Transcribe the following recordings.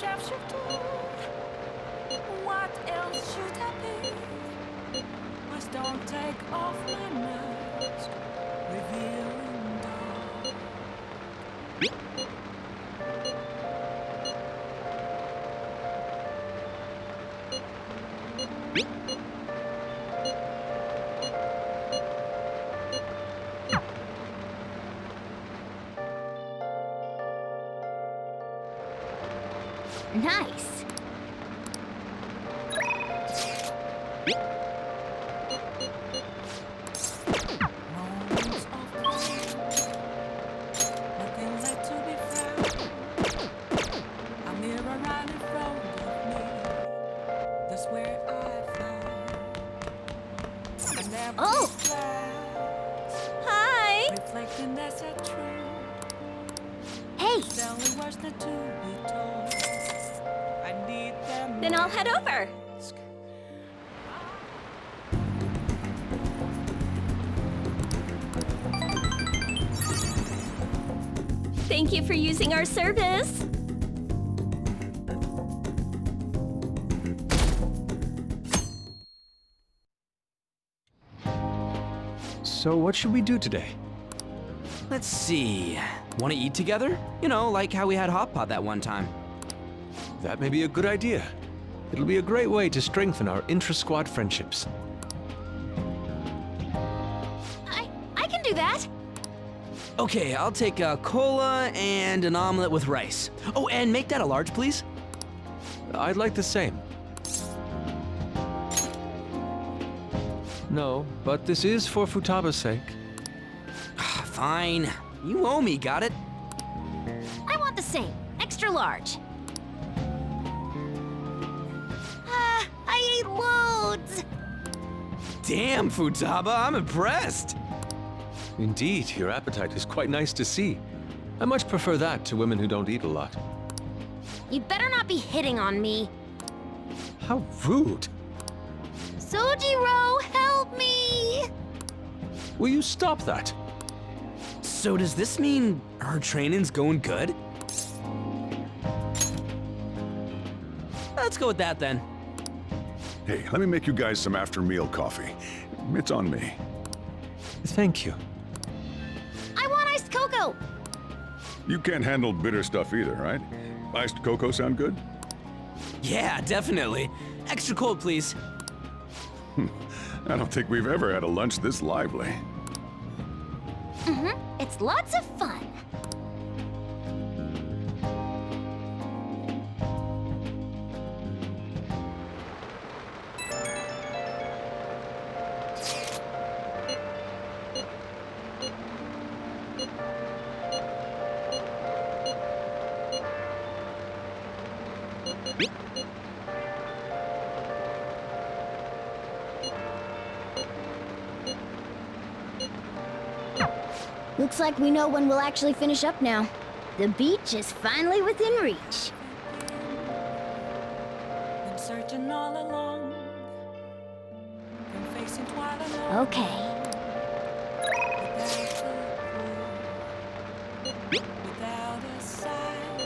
chef. What else should I be? Please don't take off my mask, revealing dark. Nice. Moments of calm, nothing left to be found. A mirror right in front of me. That's where I found an empty Oh. glass, Hi. reflecting that's a truth. Hey, Tell me what's the to be told. I need them. then I'll head over. Thank you for using our service. So what should we do today? Let's see. Want to eat together? You know, like how we had hot pot that one time. That may be a good idea. It'll be a great way to strengthen our intra-squad friendships. I can do that. Okay, I'll take a cola and an omelet with rice. Oh, and make that a large, please. I'd like the same. No, but this is for Futaba's sake. Fine. You owe me, got it? I want the same. Extra large. I ate loads. Damn, Futaba, I'm impressed. Indeed, your appetite is quite nice to see. I much prefer that to women who don't eat a lot. You better not be hitting on me. How rude! Sojiro, help me! Will you stop that? So does this mean our training's going good? Let's go with that then. Hey, let me make you guys some after-meal coffee. It's on me. Thank you. I want iced cocoa! You can't handle bitter stuff either, right? Iced cocoa sound good? Yeah, definitely. Extra cold, please. I don't think we've ever had a lunch this lively. It's lots of fun. Looks like we know when we'll actually finish up now. The beach is finally within reach. Been searching all along, been facing quite a long Okay. without a sign,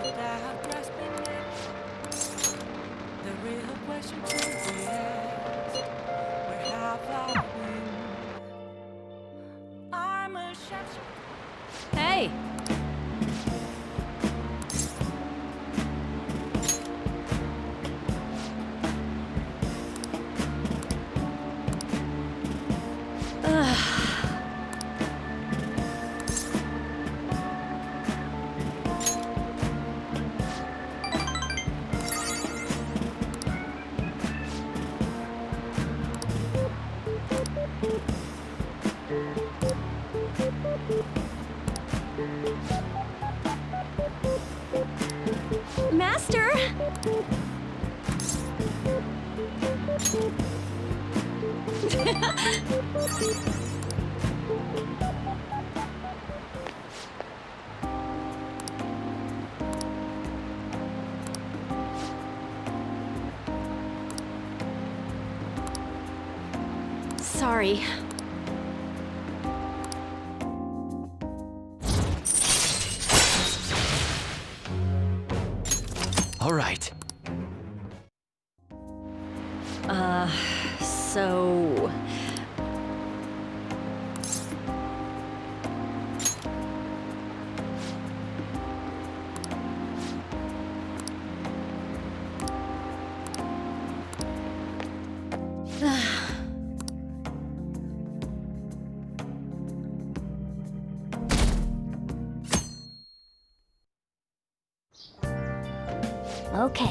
without grasping it. The real question to be asked, where have I been? I'm a chef. Hey! Master! Sorry. All right. So... Okay.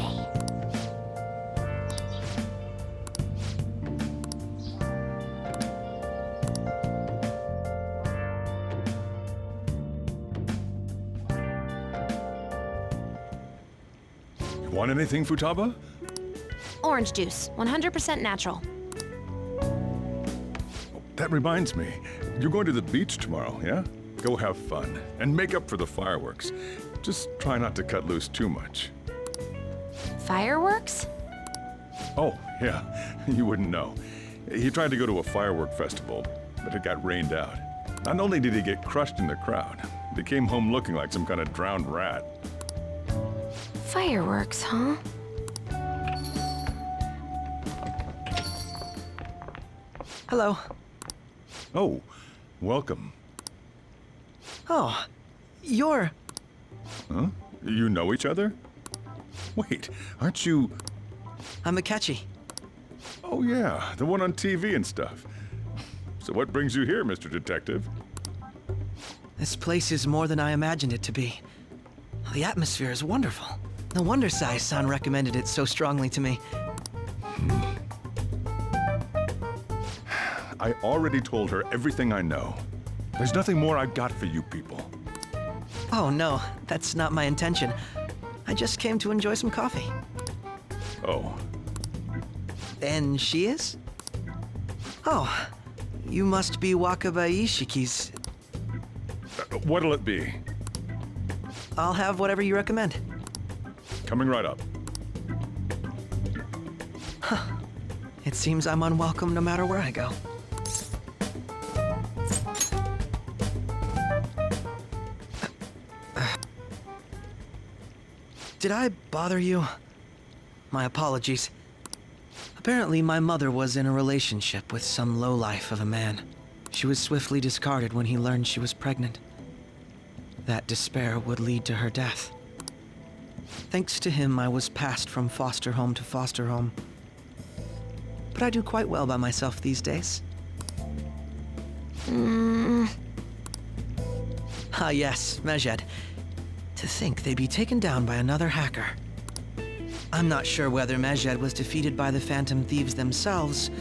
You want anything, Futaba? Orange juice, 100% natural. That reminds me. You're going to the beach tomorrow, yeah? Go have fun. And make up for the fireworks. Just try not to cut loose too much. Fireworks? Oh, yeah. You wouldn't know. He tried to go to a firework festival, but it got rained out. Not only did he get crushed in the crowd, he came home looking like some kind of drowned rat. Fireworks, huh? Hello. Oh, welcome. Oh, you're... Huh? You know each other? Wait, aren't you... I'm Akechi. Oh yeah, the one on TV and stuff. So what brings you here, Mr. Detective? This place is more than I imagined it to be. The atmosphere is wonderful. No wonder Sai-san recommended it so strongly to me. I already told her everything I know. There's nothing more I've got for you people. Oh no, that's not my intention. I just came to enjoy some coffee. Oh, And she is? Oh, you must be Wakaba Ishiki's. what'll it be? I'll have whatever you recommend. Coming right up. It seems I'm unwelcome no matter where I go. Did I bother you? My apologies. Apparently, my mother was in a relationship with some lowlife of a man. She was swiftly discarded when he learned she was pregnant. That despair would lead to her death. Thanks to him, I was passed from foster home to foster home. But I do quite well by myself these days. Ah yes, Mejed. To think they'd be taken down by another hacker. I'm not sure whether Mejed was defeated by the Phantom Thieves themselves,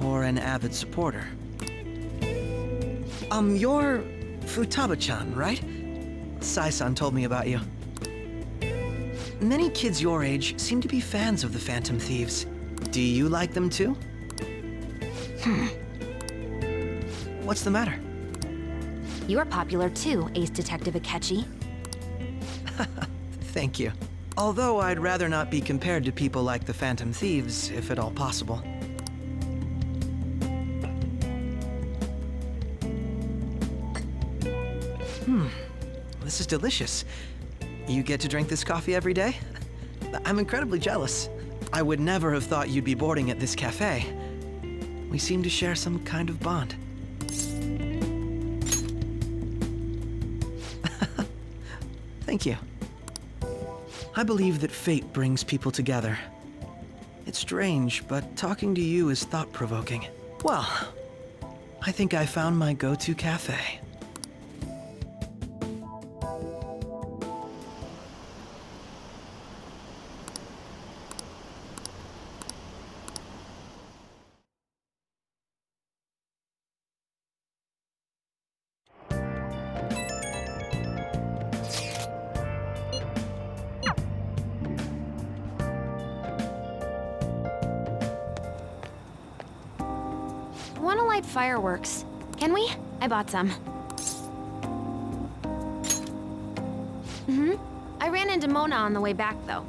or an avid supporter. You're Futaba-chan, right? Sai-san told me about you. Many kids your age seem to be fans of the Phantom Thieves. Do you like them too? What's the matter? You're popular too, Ace Detective Akechi. Thank you. Although I'd rather not be compared to people like the Phantom Thieves, if at all possible. This is delicious. You get to drink this coffee every day? I'm incredibly jealous. I would never have thought you'd be boarding at this cafe. We seem to share some kind of bond. Thank you. I believe that fate brings people together. It's strange, but talking to you is thought-provoking. Well, I think I found my go-to cafe. Wanna light fireworks? Can we? I bought some. I ran into Mona on the way back, though.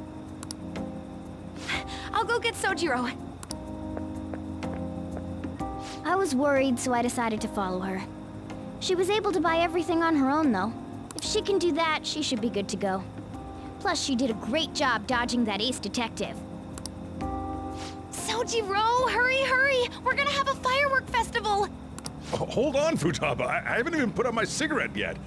I'll go get Sojiro. I was worried, so I decided to follow her. She was able to buy everything on her own, though. If she can do that, she should be good to go. Plus, she did a great job dodging that ace detective. Sojiro, hurry, hurry! We're gonna have a firework festival! Hold on, Futaba. I haven't even put out my cigarette yet.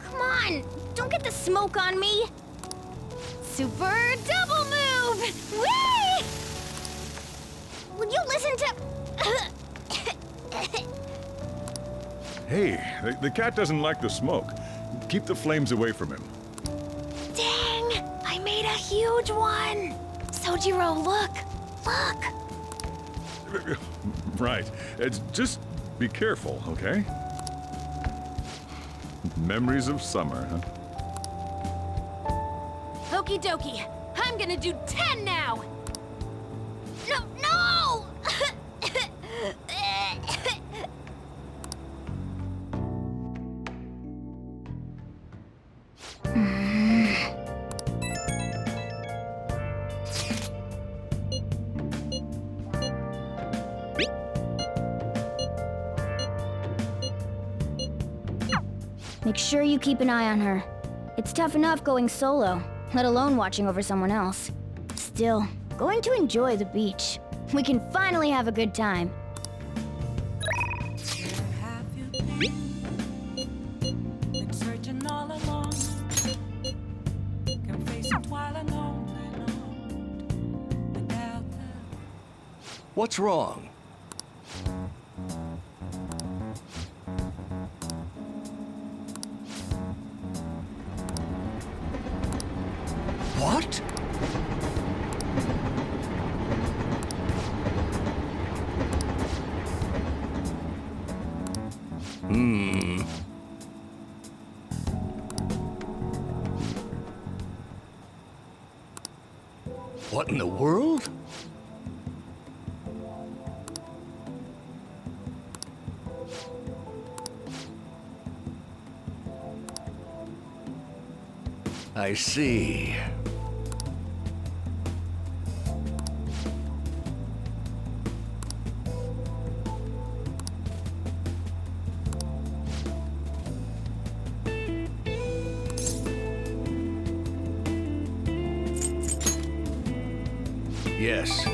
Come on, don't get the smoke on me. Super double move! Whee! Will you listen to... Hey, the cat doesn't like the smoke. Keep the flames away from him. Dang! I made a huge one! Sojiro, look! Look! Right. Just be careful, okay? Memories of summer, huh? Okie dokie. I'm gonna do 10 now! No, no! Make sure you keep an eye on her. It's tough enough going solo, let alone watching over someone else. Still, going to enjoy the beach. We can finally have a good time. Where have you been? Been searching all along. Confessing while alone and on. Without love. What's wrong? What? What in the world? I see. Yes.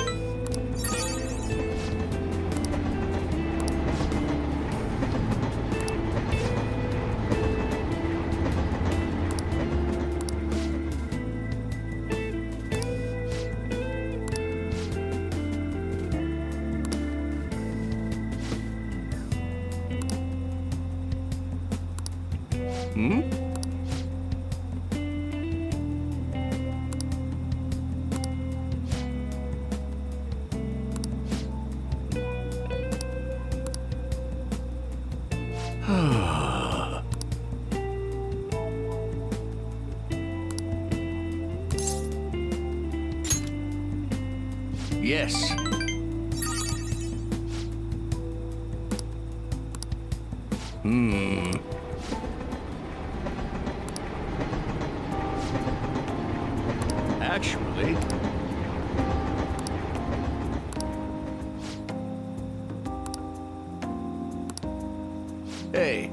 Hmm? Yes. Hmm. Actually... Hey.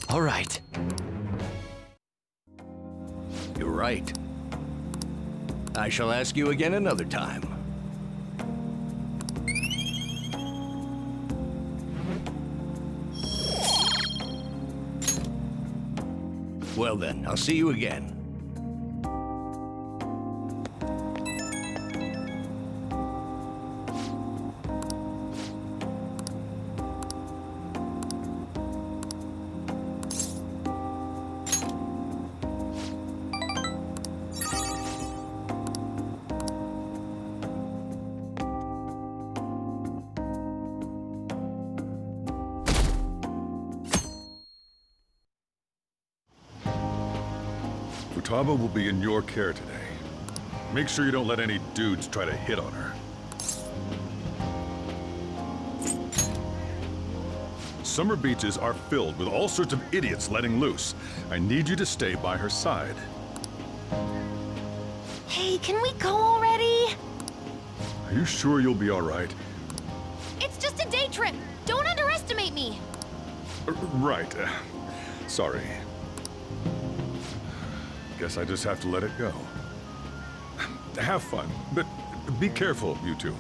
All right. You're right. I shall ask you again another time. Well then, I'll see you again. Futaba will be in your care today. Make sure you don't let any dudes try to hit on her. Summer beaches are filled with all sorts of idiots letting loose. I need you to stay by her side. Hey, can we go already? Are you sure you'll be all right? It's just a day trip. Don't underestimate me. Right. Sorry. Guess I just have to let it go. Have fun, but be careful, you two.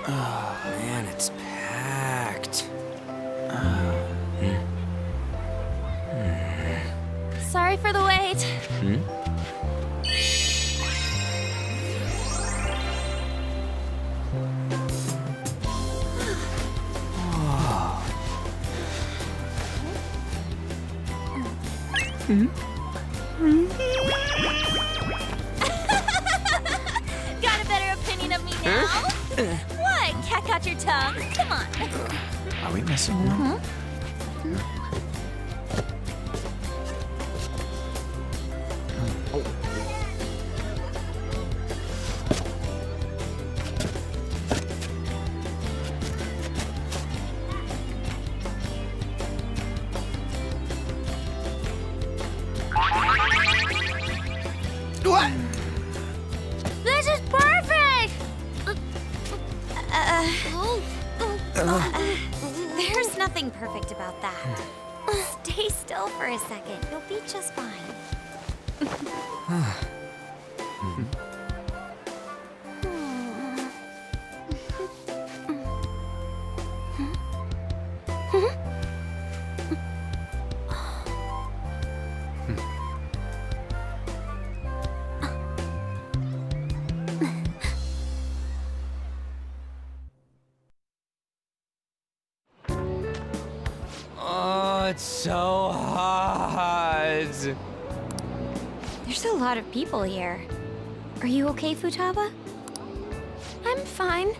Man, it's packed. Sorry for the wait. Got a better opinion of me now? What? Cat got your tongue? Come on. Are we missing one? What? This is perfect! There's nothing perfect about that. Stay still for a second. You'll be just fine. Oh, it's so hot. There's a lot of people here. Are you okay, Futaba? I'm fine.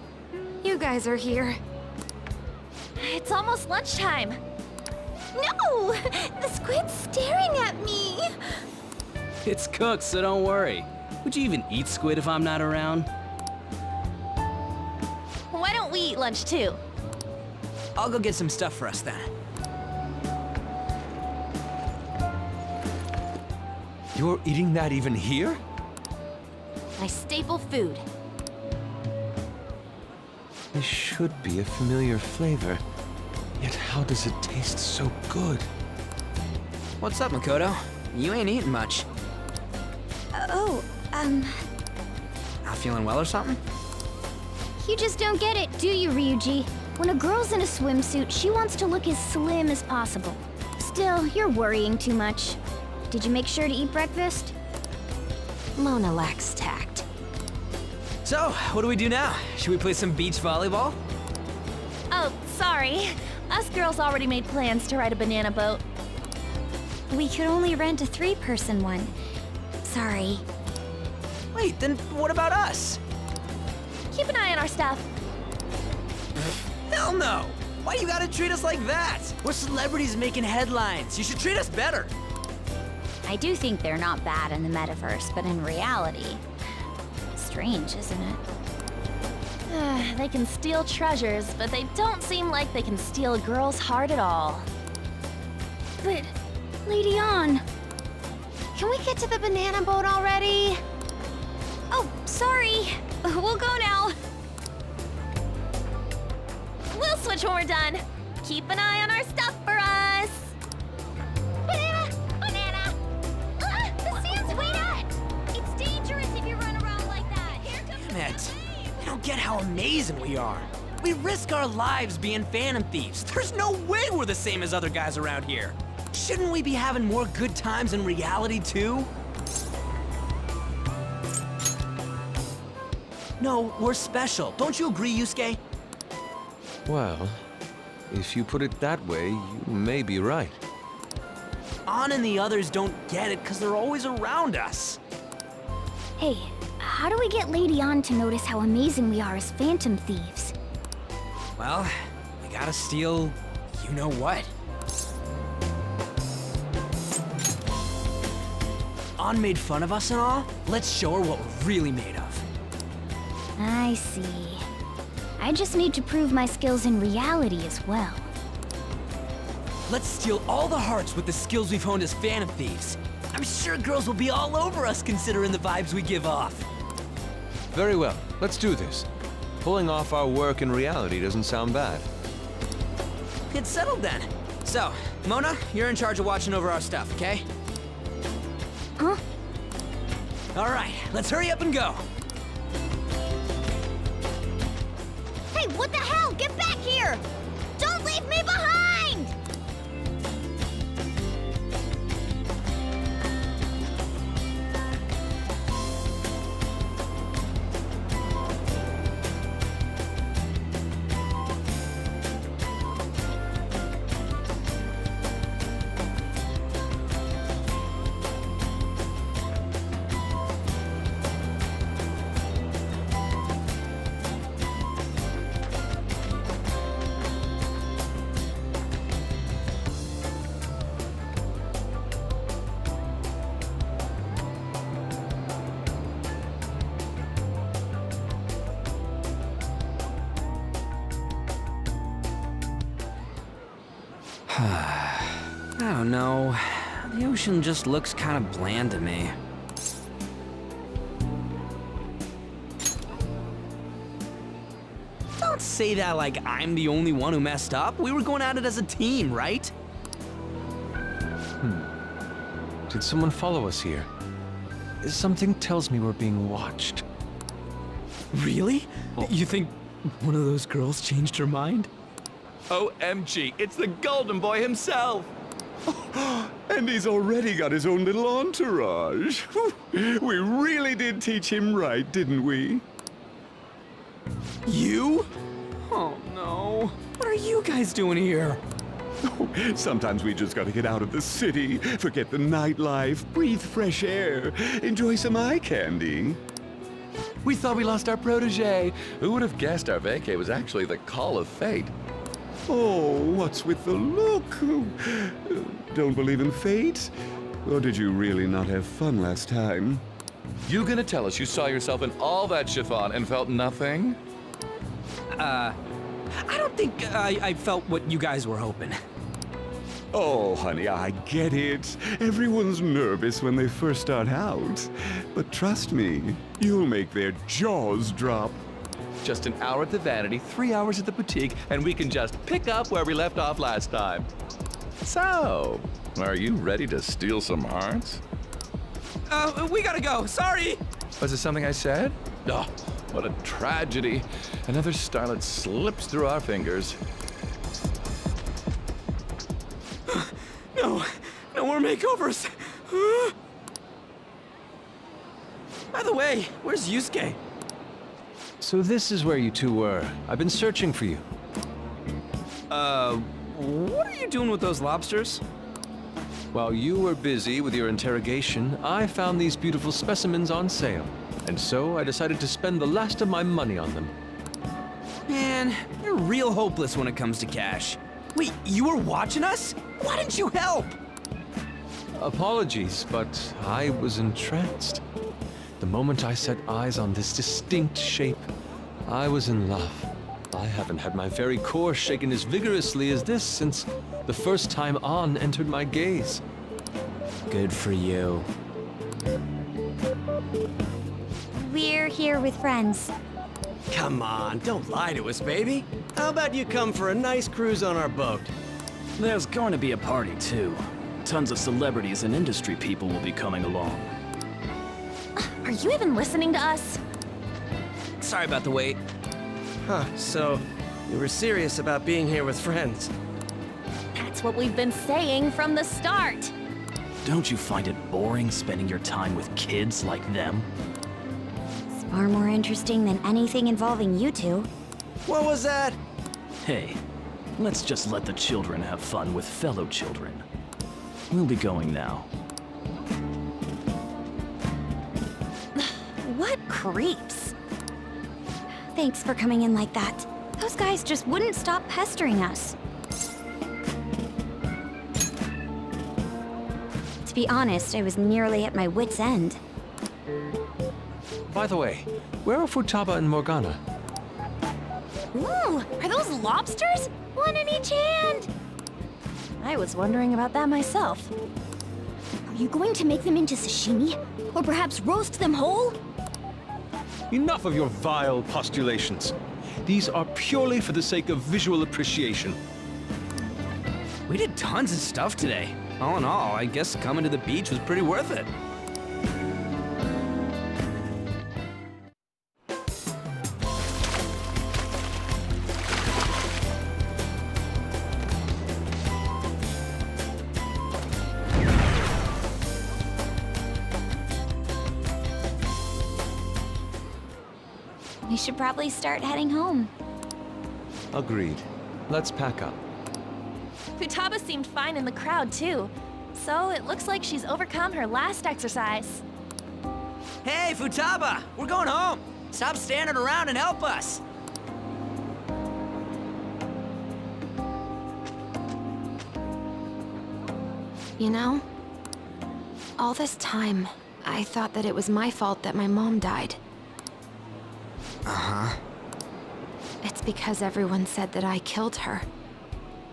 You guys are here. It's almost lunchtime. No! The squid's staring at me! It's cooked, so don't worry. Would you even eat squid if I'm not around? Why don't we eat lunch too? I'll go get some stuff for us then. You're eating that even here? My staple food. This should be a familiar flavor. Yet how does it taste so good? What's up, Makoto? You ain't eating much. Not feeling well or something? You just don't get it, do you, Ryuji? When a girl's in a swimsuit, she wants to look as slim as possible. Still, you're worrying too much. Did you make sure to eat breakfast? Mona lacks tact. So, what do we do now? Should we play some beach volleyball? Oh, sorry. Us girls already made plans to ride a banana boat. We could only rent a 3-person one. Sorry. Wait, then what about us? Keep an eye on our stuff. Hell no! Why you gotta treat us like that? We're celebrities making headlines. You should treat us better. I do think they're not bad in the metaverse, but in reality, strange, isn't it? They can steal treasures, but they don't seem like they can steal a girl's heart at all. But, Lady Ann, Can we get to the banana boat already? Oh, sorry. We'll go now. We'll switch when we're done. Keep an eye on our stuff for us. Banana! Banana! The sand's wet! It's dangerous if you run around like that. Here comes the Damn it. wave. You don't get how amazing we are. We risk our lives being phantom thieves. There's no way we're the same as other guys around here. Shouldn't we be having more good times in reality, too? No, we're special. Don't you agree, Yusuke? Well, if you put it that way, you may be right. Ann and the others don't get it because they're always around us. Hey, how do we get Lady Ann to notice how amazing we are as phantom thieves? Well, we gotta steal you know what. Ann made fun of us and all. Let's show her what we're really made of. I see. I just need to prove my skills in reality as well. Let's steal all the hearts with the skills we've honed as phantom thieves. I'm sure girls will be all over us considering the vibes we give off. Very well, let's do this. Pulling off our work in reality doesn't sound bad. Get settled then. So, Mona, you're in charge of watching over our stuff, okay? Huh? All right, let's hurry up and go. Hey, what the hell? Get back here! Don't leave me behind! I don't know. The ocean just looks kind of bland to me. Don't say that like I'm the only one who messed up. We were going at it as a team, right? Did someone follow us here? Something tells me we're being watched. Really? You think one of those girls changed her mind? OMG, it's the Golden Boy himself! And he's already got his own little entourage. We really did teach him right, didn't we? You? Oh no. What are you guys doing here? Sometimes we just gotta get out of the city, forget the nightlife, breathe fresh air, enjoy some eye candy. We thought we lost our protege. Who would have guessed our vacay was actually the call of fate? Oh, what's with the look? Don't believe in fate? Or did you really not have fun last time? You gonna tell us you saw yourself in all that chiffon and felt nothing? I don't think I felt what you guys were hoping. Oh, honey, I get it. Everyone's nervous when they first start out. But trust me, you'll make their jaws drop. Just an hour at the Vanity, 3 hours at the boutique, and we can just pick up where we left off last time. So, are you ready to steal some hearts? We gotta go. Sorry. Was it something I said? Oh, what a tragedy. Another starlet slips through our fingers. No, no more makeovers. By the way, where's Yusuke? So this is where you two were. I've been searching for you. What are you doing with those lobsters? While you were busy with your interrogation, I found these beautiful specimens on sale. And so I decided to spend the last of my money on them. Man, you're real hopeless when it comes to cash. Wait, you were watching us? Why didn't you help? Apologies, but I was entranced. The moment I set eyes on this distinct shape, I was in love. I haven't had my very core shaken as vigorously as this since the first time Ann entered my gaze. Good for you. We're here with friends. Come on, don't lie to us, baby. How about you come for a nice cruise on our boat? There's going to be a party, too. Tons of celebrities and industry people will be coming along. Are you even listening to us? Sorry about the wait. Huh, so you were serious about being here with friends. That's what we've been saying from the start. Don't you find it boring spending your time with kids like them? It's far more interesting than anything involving you two. What was that? Hey, let's just let the children have fun with fellow children. We'll be going now. What creeps? Thanks for coming in like that. Those guys just wouldn't stop pestering us. To be honest, I was nearly at my wit's end. By the way, where are Futaba and Morgana? Ooh, are those lobsters? One in each hand! I was wondering about that myself. Are you going to make them into sashimi? Or perhaps roast them whole? Enough of your vile postulations. These are purely for the sake of visual appreciation. We did tons of stuff today. All in all, I guess coming to the beach was pretty worth it. We should probably start heading home. Agreed. Let's pack up. Futaba seemed fine in the crowd, too. So it looks like she's overcome her last exercise. Hey, Futaba! We're going home! Stop standing around and help us! You know, all this time, I thought that it was my fault that my mom died. Uh-huh. It's because everyone said that I killed her.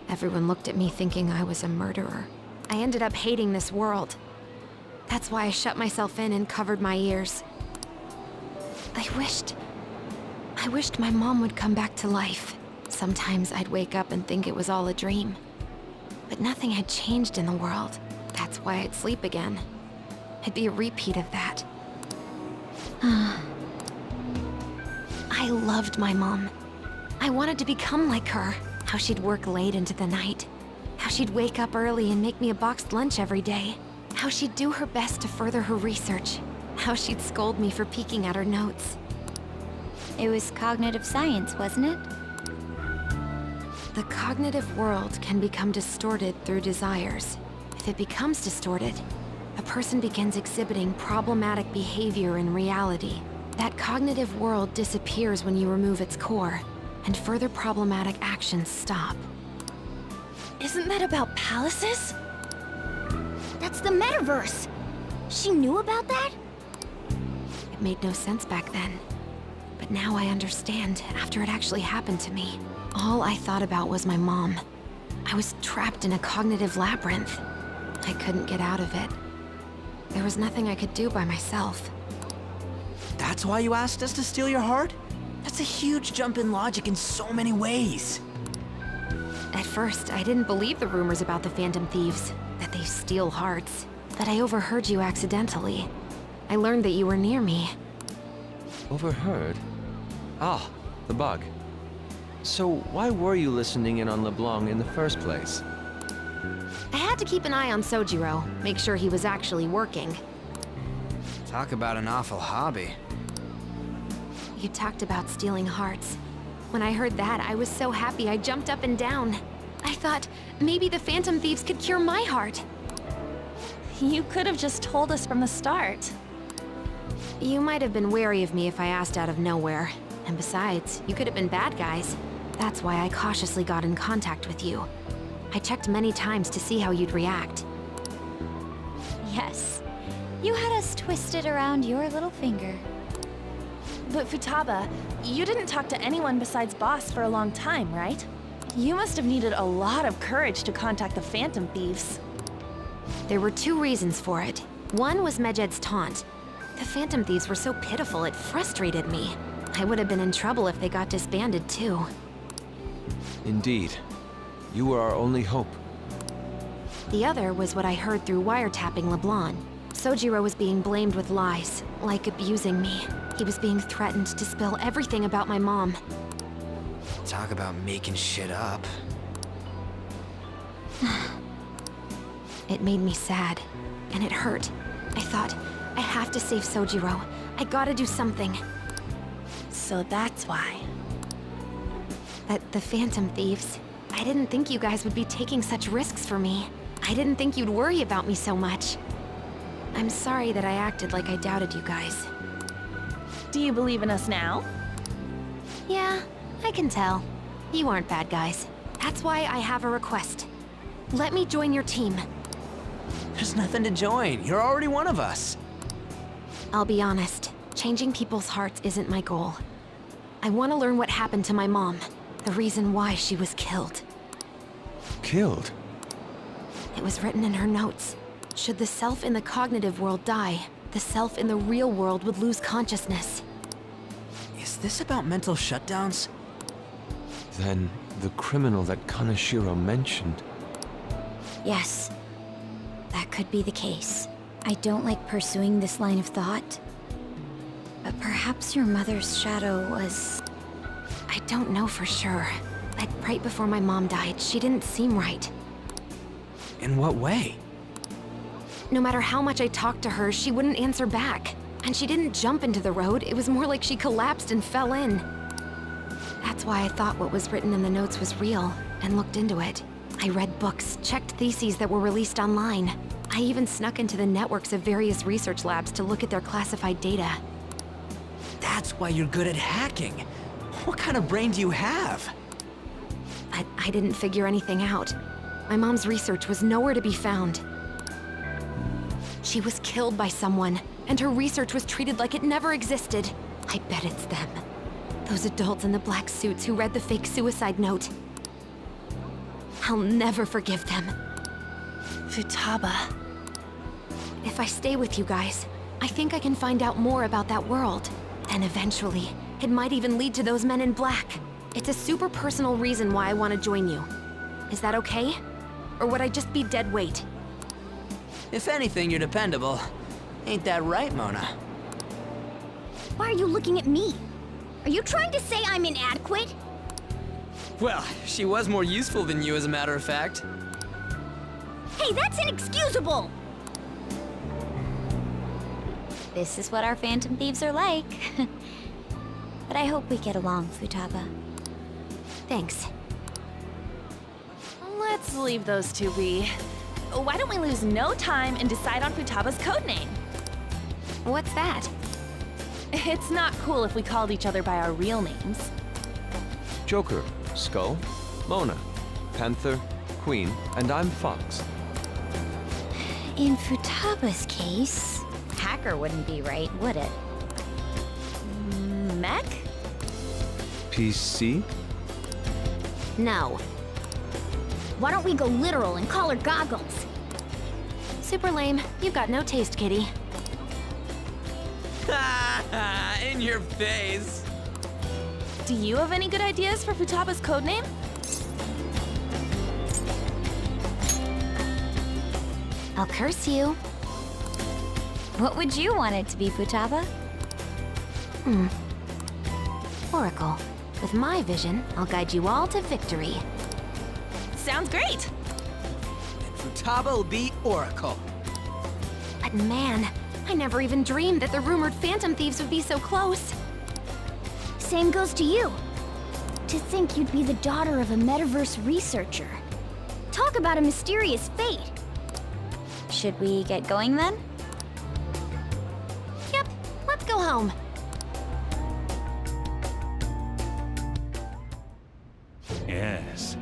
Everyone looked at me thinking I was a murderer. I ended up hating this world. That's why I shut myself in and covered my ears. I wished my mom would come back to life. Sometimes I'd wake up and think it was all a dream. But nothing had changed in the world. That's why I'd sleep again. It'd be a repeat of that. I loved my mom. I wanted to become like her. How she'd work late into the night. How she'd wake up early and make me a boxed lunch every day. How she'd do her best to further her research. How she'd scold me for peeking at her notes. It was cognitive science, wasn't it? The cognitive world can become distorted through desires. If it becomes distorted, a person begins exhibiting problematic behavior in reality. That cognitive world disappears when you remove its core, and further problematic actions stop. Isn't that about palaces? That's the metaverse! She knew about that? It made no sense back then. But now I understand, after it actually happened to me. All I thought about was my mom. I was trapped in a cognitive labyrinth. I couldn't get out of it. There was nothing I could do by myself. That's why you asked us to steal your heart? That's a huge jump in logic in so many ways. At first, I didn't believe the rumors about the Phantom Thieves, that they steal hearts. But I overheard you accidentally. I learned that you were near me. Overheard? Ah, the bug. So why were you listening in on LeBlanc in the first place? I had to keep an eye on Sojiro, make sure he was actually working. Talk about an awful hobby. You talked about stealing hearts. When I heard that, I was so happy I jumped up and down. I thought, maybe the Phantom Thieves could cure my heart. You could have just told us from the start. You might have been wary of me if I asked out of nowhere. And besides, you could have been bad guys. That's why I cautiously got in contact with you. I checked many times to see how you'd react. Yes. You had us twisted around your little finger. But Futaba, you didn't talk to anyone besides Boss for a long time, right? You must have needed a lot of courage to contact the Phantom Thieves. There were two reasons for it. One was Medjed's taunt. The Phantom Thieves were so pitiful it frustrated me. I would have been in trouble if they got disbanded too. Indeed. You were our only hope. The other was what I heard through wiretapping LeBlanc. Sojiro was being blamed with lies, like abusing me. He was being threatened to spill everything about my mom. Talk about making shit up. It made me sad, and it hurt. I thought, I have to save Sojiro. I gotta do something. So that's why. But the Phantom Thieves, I didn't think you guys would be taking such risks for me. I didn't think you'd worry about me so much. I'm sorry that I acted like I doubted you guys. Do you believe in us now? Yeah, I can tell. You aren't bad guys. That's why I have a request. Let me join your team. There's nothing to join. You're already one of us. I'll be honest, changing people's hearts isn't my goal. I want to learn what happened to my mom, the reason why she was killed. Killed? It was written in her notes. Should the self in the cognitive world die, the self in the real world would lose consciousness. Is this about mental shutdowns? Then the criminal that Kaneshiro mentioned. Yes, that could be the case. I don't like pursuing this line of thought. But perhaps your mother's shadow was... I don't know for sure. But right before my mom died, she didn't seem right. In what way? No matter how much I talked to her, she wouldn't answer back. And she didn't jump into the road, it was more like she collapsed and fell in. That's why I thought what was written in the notes was real, and looked into it. I read books, checked theses that were released online. I even snuck into the networks of various research labs to look at their classified data. That's why you're good at hacking. What kind of brain do you have? But I didn't figure anything out. My mom's research was nowhere to be found. She was killed by someone, and her research was treated like it never existed. I bet it's them. Those adults in the black suits who read the fake suicide note. I'll never forgive them. Futaba. If I stay with you guys, I think I can find out more about that world. And eventually, it might even lead to those men in black. It's a super personal reason why I want to join you. Is that okay? Or would I just be dead weight? If anything, you're dependable. Ain't that right, Mona? Why are you looking at me? Are you trying to say I'm inadequate? Well, she was more useful than you, as a matter of fact. Hey, that's inexcusable! This is what our Phantom Thieves are like. But I hope we get along, Futaba. Thanks. Let's leave those two be. Why don't we lose no time and decide on Futaba's codename? What's that? It's not cool if we called each other by our real names. Joker, Skull, Mona, Panther, Queen, and I'm Fox. In Futaba's case, hacker wouldn't be right, would it? Mech? PC? No. Why don't we go literal and call her Goggles? Super lame. You've got no taste, kitty. In your face. Do you have any good ideas for Futaba's codename? I'll curse you. What would you want it to be, Futaba? Oracle. With my vision, I'll guide you all to victory. Sounds great! Futaba will be Oracle. But man, I never even dreamed that the rumored Phantom Thieves would be so close. Same goes to you. To think you'd be the daughter of a metaverse researcher. Talk about a mysterious fate. Should we get going then? Yep, let's go home. Yes.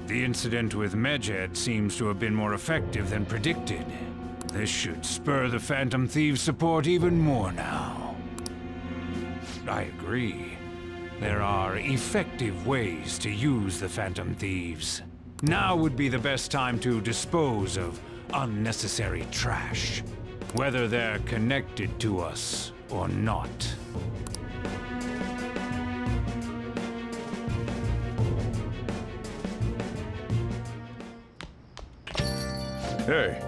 The incident with Medjed seems to have been more effective than predicted. This should spur the Phantom Thieves' support even more now. I agree. There are effective ways to use the Phantom Thieves. Now would be the best time to dispose of unnecessary trash, whether they're connected to us or not. Hey.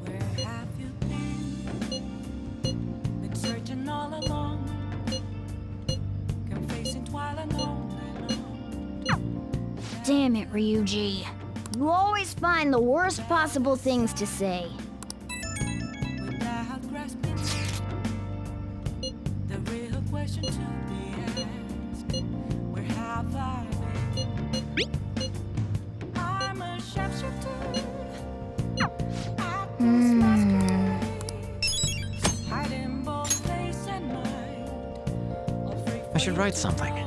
Where have you been? Been searching all along. Damn it, Ryuji. You always find the worst possible things to say. Without grasping the real question to be asked, where have I been? I'm a sharpshooter at this masquerade, hiding both face and mind. I should write something.